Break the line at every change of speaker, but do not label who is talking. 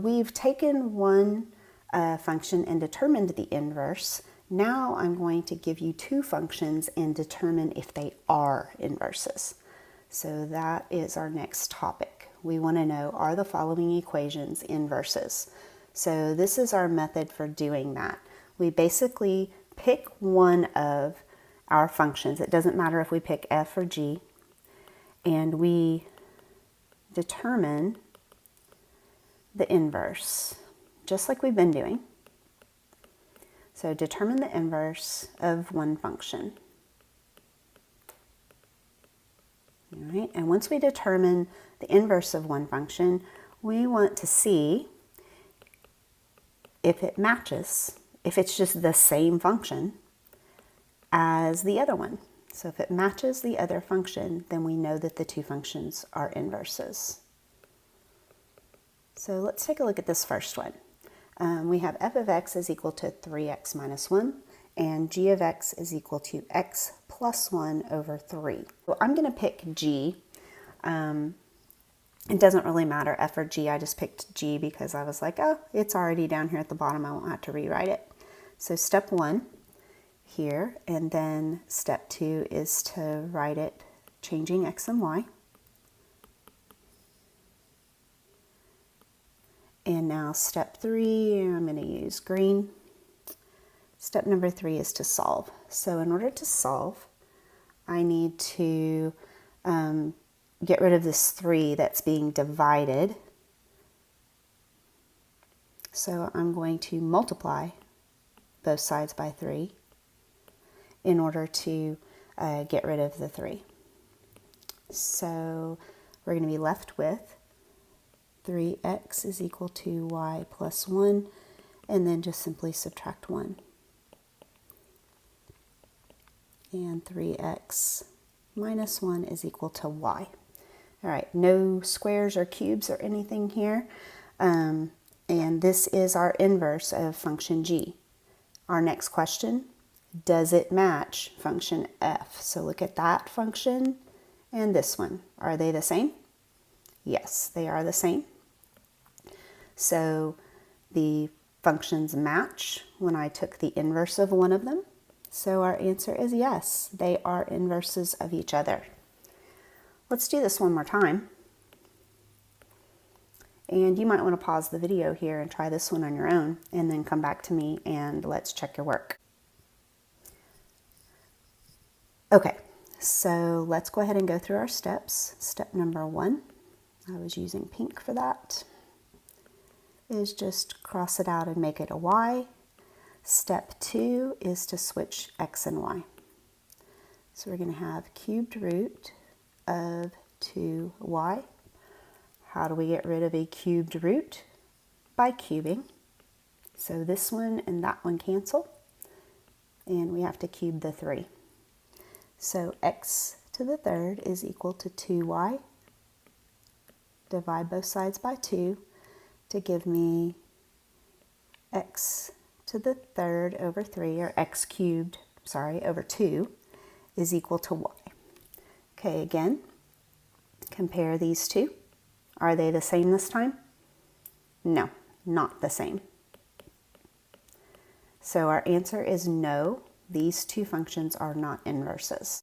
We've taken one function and determined the inverse. Now I'm going to give you two functions and determine if they are inverses. So that is our next topic. We want to know, are the following equations inverses? So this is our method for doing that. We basically pick one of our functions. It doesn't matter if we pick f or g, and we determine the inverse, just like we've been doing. So determine the inverse of one function. All right, and once we determine the inverse of one function, we want to see if it matches, if it's just the same function as the other one. So if it matches the other function, then we know that the two functions are inverses. So let's take a look at this first one. We have f of x is equal to 3x minus 1, and g of x is equal to x plus 1 over 3. So I'm going to pick g. It doesn't really matter f or g. I just picked g because I was like, oh, it's already down here at the bottom. I won't have to rewrite it. So step 1 here, and then step 2 is to write it changing x and y. And now step 3, I'm going to use green. Step number 3 is to solve. So in order to solve, I need to get rid of this 3 that's being divided. So I'm going to multiply both sides by 3 in order to get rid of the 3. So we're going to be left with 3x is equal to y plus 1, and then just simply subtract 1. And 3x minus 1 is equal to y. All right, no squares or cubes or anything here. And this is our inverse of function g. Our next question, does it match function f? So look at that function and this one. Are they the same? Yes, they are the same. So the functions match when I took the inverse of one of them. So our answer is yes, they are inverses of each other. Let's do this one more time. And you might want to pause the video here and try this one on your own, and then come back to me and let's check your work. Okay, so let's go ahead and go through our steps. Step number 1, I was using pink for that, is just cross it out and make it a y. Step 2 is to switch x and y. So we're going to have cubed root of 2y. How do we get rid of a cubed root? By cubing. So this one and that one cancel, and we have to cube the 3. So x to the third is equal to 2y. Divide both sides by 2 to give me x to the third over 3, or x cubed, sorry, over 2 is equal to y. Okay, again, compare these two. Are they the same this time? No, not the same. So our answer is no, these two functions are not inverses.